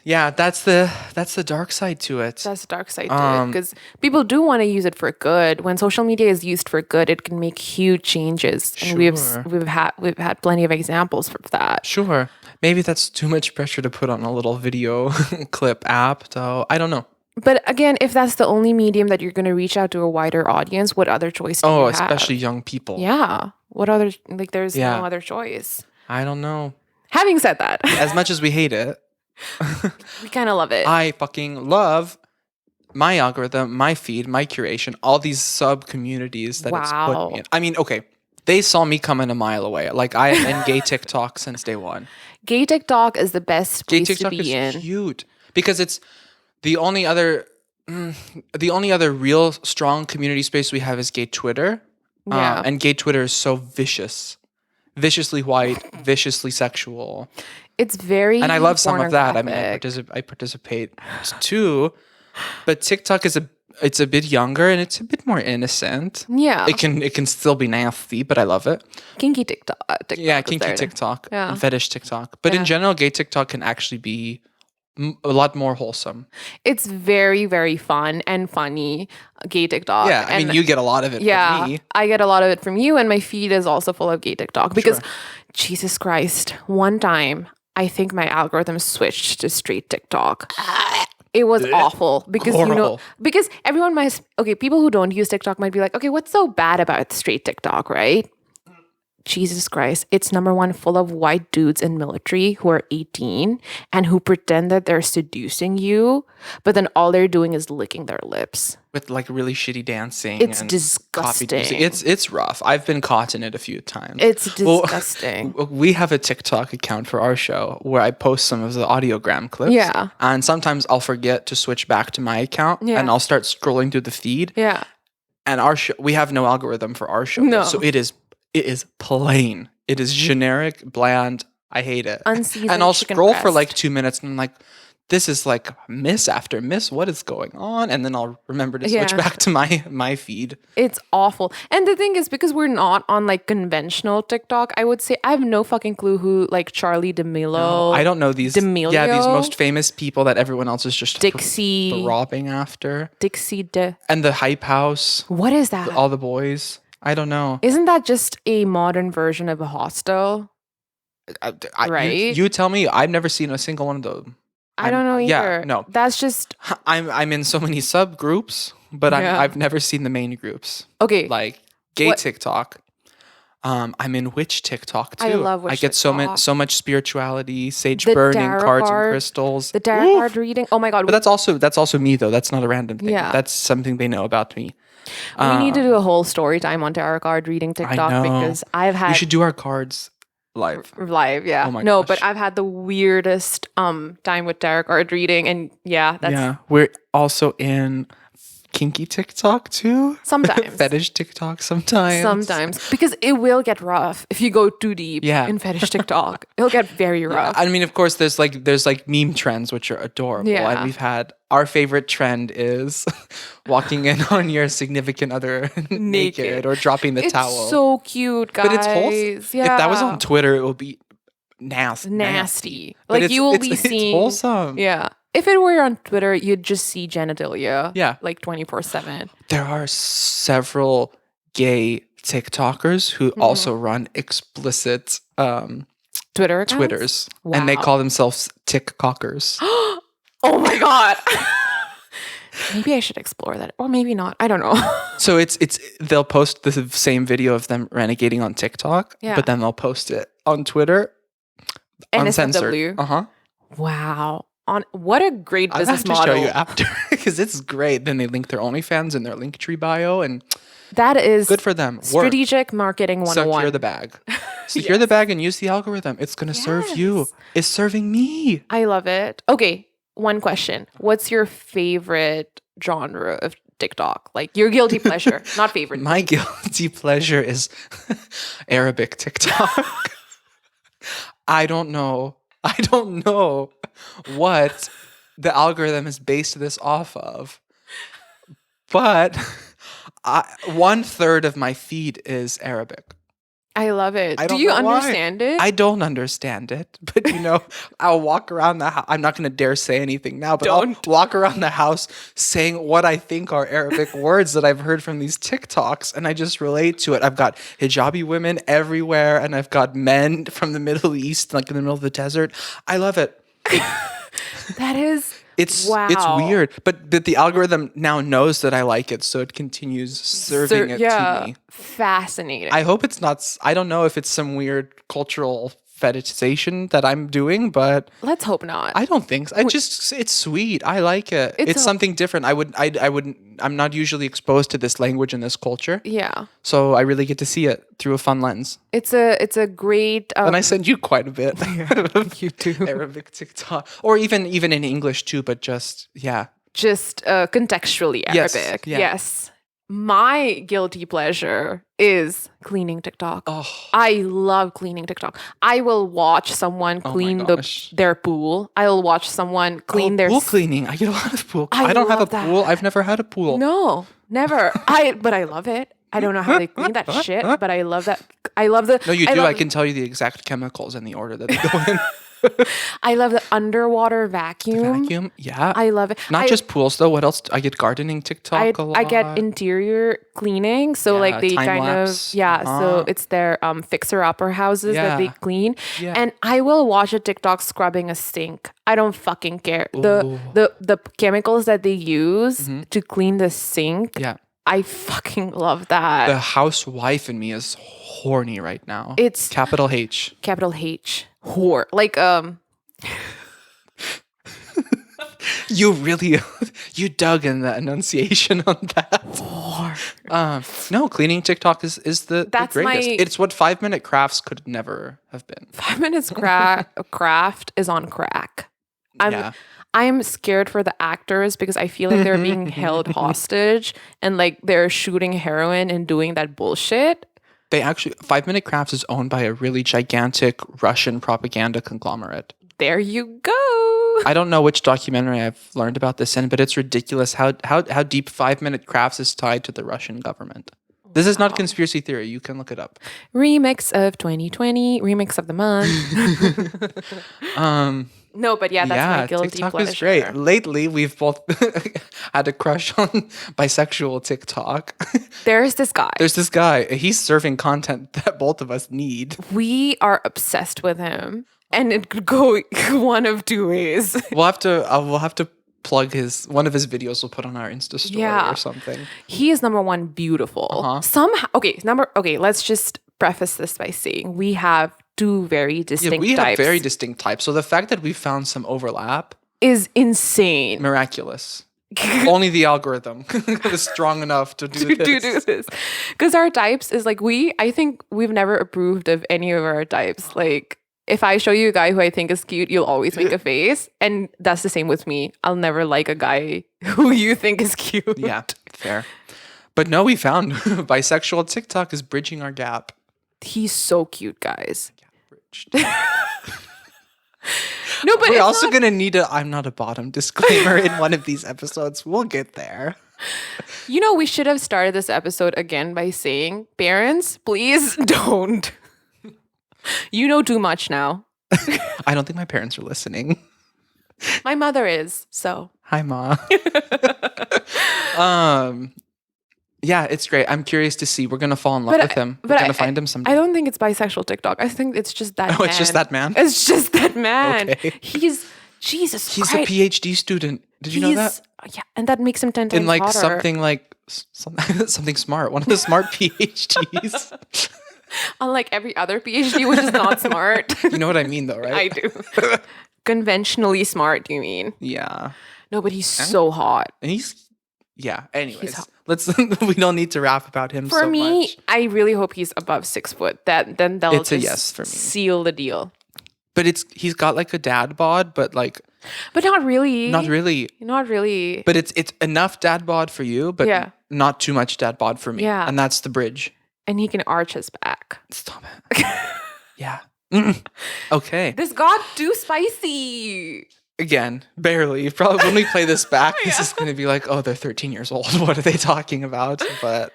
Yeah, that's the dark side to it. That's the dark side to it, because people do want to use it for good. When social media is used for good, it can make huge changes, and we've had plenty of examples of that. Sure, maybe that's too much pressure to put on a little video clip app, though. I don't know. But again, if that's the only medium that you're going to reach out to a wider audience, what other choice do you have? Especially young people. Yeah. What other, there's no other choice. I don't know. Having said that. As much as we hate it. We kind of love it. I fucking love my algorithm, my feed, my curation, all these sub communities that it's put me in. I mean, okay. They saw me coming a mile away. Like, I am in gay TikTok since day one. Gay TikTok is the best place to be in. Gay TikTok is cute. Because it's the only other real strong community space we have is gay Twitter. Yeah. And gay Twitter is so vicious. Viciously white, viciously sexual. It's very And I love some of that. I mean, I participate too. But TikTok it's a bit younger and it's a bit more innocent. Yeah. It can still be nasty, but I love it. Kinky TikTok. Yeah, kinky TikTok. And fetish TikTok. But in general, gay TikTok can actually be a lot more wholesome. It's very, very fun and funny, gay TikTok. Yeah, I mean, you get a lot of it from me. I get a lot of it from you, and my feed is also full of gay TikTok. Because, Jesus Christ, one time, I think my algorithm switched to straight TikTok. It was awful because, because everyone people who don't use TikTok might be like, okay, what's so bad about straight TikTok, right? Jesus Christ, it's number one full of white dudes in military who are 18 and who pretend that they're seducing you, but then all they're doing is licking their lips. With like really shitty dancing. It's disgusting. It's rough. I've been caught in it a few times. It's disgusting. We have a TikTok account for our show where I post some of the audiogram clips. Yeah. And sometimes I'll forget to switch back to my account and I'll start scrolling through the feed. Yeah. And our show, we have no algorithm for our show. No. So it is plain. It is generic, bland. I hate it. Unseasoned and I'll scroll breast. for like 2 minutes and I'm like, this is like miss after miss. What is going on? And then I'll remember to switch back to my feed. It's awful. And the thing is, because we're not on like conventional TikTok, I would say I have no fucking clue who like Charlie D'Amelio. No, I don't know these. D'Amelio? Yeah, these most famous people that everyone else is just Dixie. robbing after. And the Hype House. What is that? All the boys. I don't know. Isn't that just a modern version of a hostel? Right? You tell me. I've never seen a single one of them. I don't know either. Yeah, no. That's just... I'm in so many subgroups, but I've never seen the main groups. Okay. Like gay TikTok. I'm in witch TikTok too. I love witch I get TikTok. so much spirituality, sage burning, cards and crystals. The tarot card reading. Oh my God. But that's also me though. That's not a random thing. Yeah. That's something they know about me. We need to do a whole story time on tarot card reading TikTok because I've had... We should do our cards live, yeah. Oh my no, gosh. but I've had the weirdest time with tarot card reading, and we're also in kinky TikTok too. Sometimes fetish TikTok sometimes because it will get rough if you go too deep Yeah. in fetish TikTok. It'll get very rough. I mean, of course, there's like meme trends which are adorable, Yeah. and we've had our favorite trend is walking in on your significant other naked or dropping the towel. It's so cute, guys. But it's wholesome. Yeah. If that was on Twitter, it would be nasty. Like But you will it's be seeing. It's wholesome. Yeah. If it were on Twitter, you'd just see genitalia. Yeah. Like 24/7. There are several gay TikTokers who also run explicit Twitter accounts? Twitters. Wow. And they call themselves TikTokers. Oh my God. Maybe I should explore that, or maybe not. I don't know. So they'll post the same video of them renegading on TikTok, but then they'll post it on Twitter, uncensored. SFW. Wow. What a great business model. I'll have to show you after because it's great. Then they link their OnlyFans in their Linktree bio, and that is good for them. Strategic marketing 101. Secure the bag. Secure the bag and use the algorithm. It's going to serve you. It's serving me. I love it. Okay. One question. What's your favorite genre of TikTok? Like your guilty pleasure, not favorite. My guilty pleasure is Arabic TikTok. I don't know what the algorithm is based this off of, but 1/3 of my feed is Arabic. I love it. Do you understand it? I don't understand it, but I'll walk around the house. I'm not going to dare say anything now, but I'll walk around the house saying what I think are Arabic words that I've heard from these TikToks, and I just relate to it. I've got hijabi women everywhere, and I've got men from the Middle East, like in the middle of the desert. I love it. That is... It's weird, but the algorithm now knows that I like it, so it continues serving it to me. Fascinating. I hope it's not. I don't know if it's some weird cultural fetishization that I'm doing, but let's hope not. I don't think so. It's sweet. I like it. It's something different. I'm not usually exposed to this language and this culture. Yeah. So I really get to see it through a fun lens. It's a great. And I send you quite a bit. You too. Arabic TikTok, or even in English too, but just contextually Arabic. Yes. My guilty pleasure is cleaning TikTok. Oh. I love cleaning TikTok. I will watch someone clean their pool. I will watch someone clean their pool cleaning. I get a lot of pool. I don't have a pool. I've never had a pool. No, never. But I love it. I don't know how they clean that shit, but I love that. I love the. No, you do. I can tell you the exact chemicals and the order that they go in. I love the underwater vacuum. Yeah. I love it. Not just pools though. What else? I get gardening TikTok a lot. I get interior cleaning. So like they kind of so it's their fixer-upper houses that they clean. Yeah. And I will watch a TikTok scrubbing a sink. I don't fucking care. The chemicals that they use to clean the sink. Yeah. I fucking love that. The housewife in me is horny right now. It's capital H. Capital H. Whore. Like you dug in the enunciation on that. Whore. No, cleaning TikTok is the greatest. It's what 5-minute crafts could never have been. 5 minutes craft is on crack. I'm scared for the actors because I feel like they're being held hostage and like they're shooting heroin and doing that bullshit. They actually 5-minute crafts is owned by a really gigantic Russian propaganda conglomerate. There you go. I don't know which documentary I've learned about this in, but it's ridiculous how deep 5-minute crafts is tied to the Russian government. This is not conspiracy theory. You can look it up. Remix of 2020. Remix of the month. No, but that's my guilty TikTok pleasure. Is great. Lately, we've both had a crush on bisexual TikTok. There's this guy. He's serving content that both of us need. We are obsessed with him, and it could go one of two ways. We'll have to plug one of his videos. We'll put on our Insta story or something. He is number one beautiful. Somehow, let's just preface this by saying we have two very distinct types. We have very distinct types. So the fact that we found some overlap is insane. Miraculous. Only the algorithm is strong enough to do this. Because our types is like I think we've never approved of any of our types. Like if I show you a guy who I think is cute, you'll always make a face. And that's the same with me. I'll never like a guy who you think is cute. Yeah, fair. But no, we found bisexual TikTok is bridging our gap. He's so cute, guys. No, but we're also going to need I'm not a bottom disclaimer in one of these episodes. We'll get there. We should have started this episode again by saying, parents, please don't. You know too much now. I don't think my parents are listening. My mother is, so. Hi, Ma. Yeah, it's great. I'm curious to see. We're gonna fall in love with him. We're gonna find him someday. I don't think it's bisexual TikTok. I think it's just that. Oh, it's just that man. It's just that man. Okay. He's Jesus He's Christ. a PhD student. Did you know that? Yeah, and that makes him 10 times In like hotter. something like something smart. One of the smart PhDs. Unlike every other PhD, which is not smart. You know what I mean, though, right? I do. Conventionally smart, you mean? Yeah. No, but he's so hot. And anyways, we don't need to rap about him For so me, much. I really hope he's above 6 foot. Then they'll It's just a yes for me. seal the deal. But he's got like a dad bod, but like But not really. not really. Not really. But it's enough dad bod for you, but Yeah. not too much dad bod for me. Yeah. And that's the bridge. And he can arch his back. Stop it. Yeah. Okay. This got too spicy. Again, barely. Probably when we play this back, this is going to be like, oh, they're 13 years old. What are they talking about? But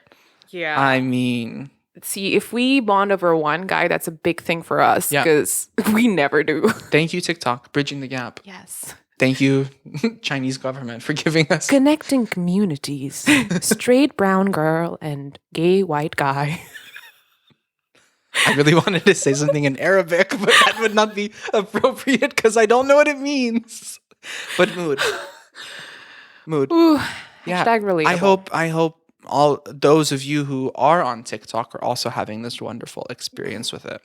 Yeah. I mean, See, if we bond over one guy, that's a big thing for us because we never do. thank you, TikTok, bridging the gap. Yes. Thank you, Chinese government, for giving us. Connecting communities. Straight brown girl and gay white guy. I really wanted to say something in Arabic, but that would not be appropriate because I don't know what it means. But mood. Ooh, Yeah. hashtag relatable. I hope all those of you who are on TikTok are also having this wonderful experience with it.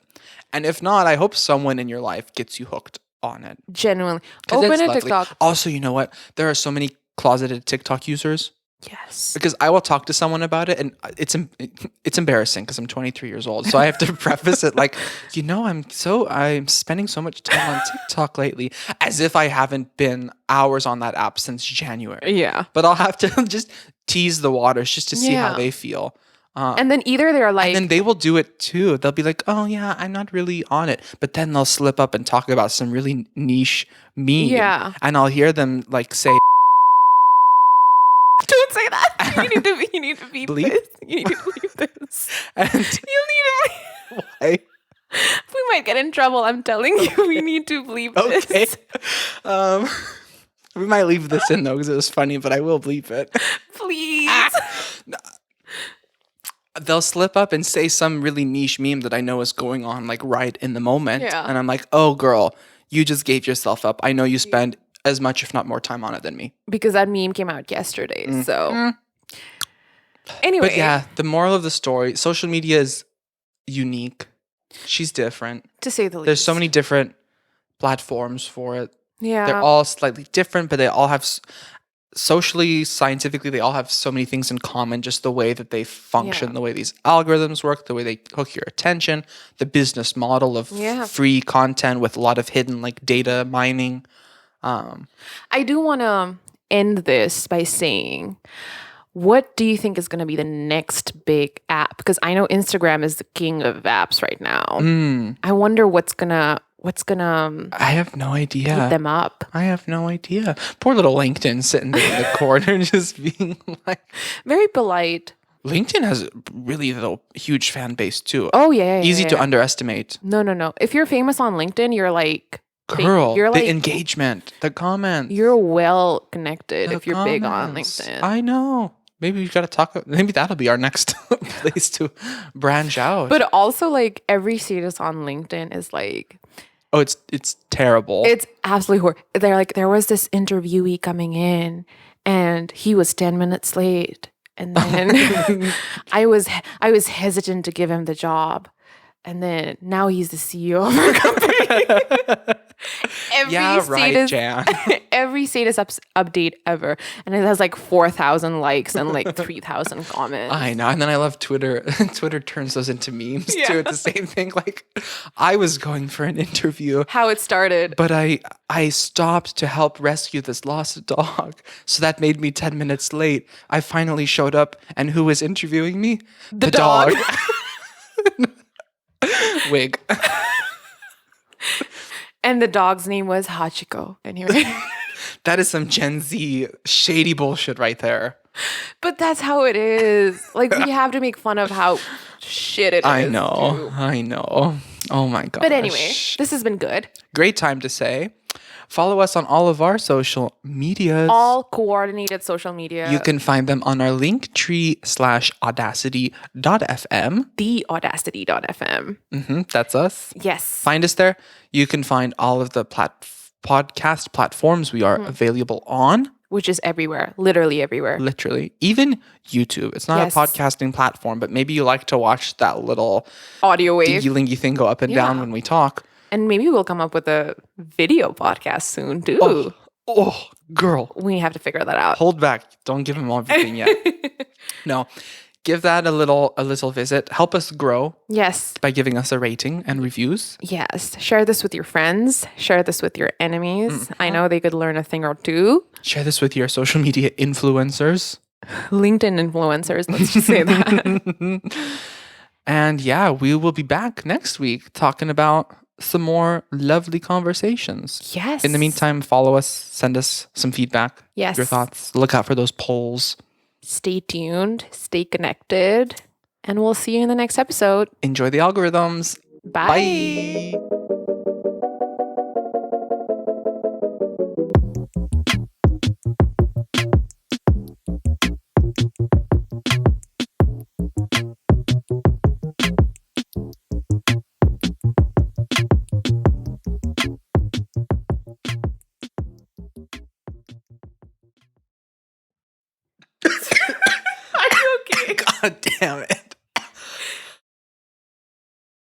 And if not, I hope someone in your life gets you hooked on it. Genuinely. 'Cause Open it's a lovely. TikTok. Also, you know what? There are so many closeted TikTok users. Yes. Because I will talk to someone about it, and it's embarrassing because I'm 23 years old. So I have to preface it like, I'm spending so much time on TikTok lately, as if I haven't been hours on that app since January. Yeah. But I'll have to just tease the waters just to see how Yeah. they feel. And then either they're like, And then they will do it too. They'll be like, "Oh yeah, I'm not really on it," but then they'll slip up and talk about some really niche meme. Yeah. And I'll hear them like say, don't say that. You need to beep Bleep? this. You need to bleep this. and You need to why? We might get in trouble. I'm telling you, we need to bleep Okay. this. We might leave this in though because it was funny, but I will bleep it. Please. They'll slip up and say some really niche meme that I know is going on like right in the moment. Yeah. And I'm like, oh girl, you just gave yourself up. I know you spend as much, if not more time on it than me. Because that meme came out yesterday. So anyway. But yeah, the moral of the story, social media is unique. She's different. To say the least. There's so many different platforms for it. Yeah. They're all slightly different, but they all have socially, scientifically, they all have so many things in common. Just the way that they function, the way these algorithms work, the way they hook your attention, the business model of free content with a lot of hidden like data mining. I do want to end this by saying, what do you think is going to be the next big app? Because I know Instagram is the king of apps right now. I wonder what's gonna I have no idea. keep them up. I have no idea. Poor little LinkedIn sitting there in the corner just being like... Very polite. LinkedIn has really a huge fan base too. Oh, yeah. Easy to underestimate. No. If you're famous on LinkedIn, you're like... Girl, you're the like, engagement, the comments. You're well connected the if you're big on comments. LinkedIn. I know. Maybe we got to talk. Maybe that'll be our next place to branch out. But also, like, every status on LinkedIn is like... Oh, it's terrible. It's absolutely horrible. They're like, there was this interviewee coming in and he was 10 minutes late. And then I was hesitant to give him the job. And then now he's the CEO of our company. Jan. Every status update ever. And it has like 4,000 likes and like 3,000 comments. I know. And then I love Twitter. Twitter turns those into memes too. It's the same thing. Like I was going for an interview. How it started. But I stopped to help rescue this lost dog. So that made me 10 minutes late. I finally showed up. And who was interviewing me? The dog. Wig. And the dog's name was Hachiko. And here That is some Gen Z shady bullshit right there. But that's how it is. Like, we have to make fun of how shit it is. I know. Oh my god. But anyway, this has been good. Great time to say. Follow us on all of our social medias. All coordinated social media. You can find them on our linktree/audacity.fm. The audacity.fm. That's us. Yes. Find us there. You can find all of the podcast platforms we are available on. Which is everywhere. Literally everywhere. Literally. Even YouTube. It's not a podcasting platform, but maybe you like to watch that little audio wave dingy thing go up and down when we talk. And maybe we'll come up with a video podcast soon too. Oh, girl. We have to figure that out. Hold back. Don't give him everything yet. No. Give that a little visit. Help us grow. Yes. By giving us a rating and reviews. Yes. Share this with your friends. Share this with your enemies. I know they could learn a thing or two. Share this with your social media influencers. LinkedIn influencers. Let's just say that. And yeah, we will be back next week talking about some more lovely conversations. Yes. In the meantime, follow us, send us some feedback. Yes. Your thoughts. Look out for those polls. Stay tuned, stay connected, and we'll see you in the next episode. Enjoy the algorithms. Bye. Bye.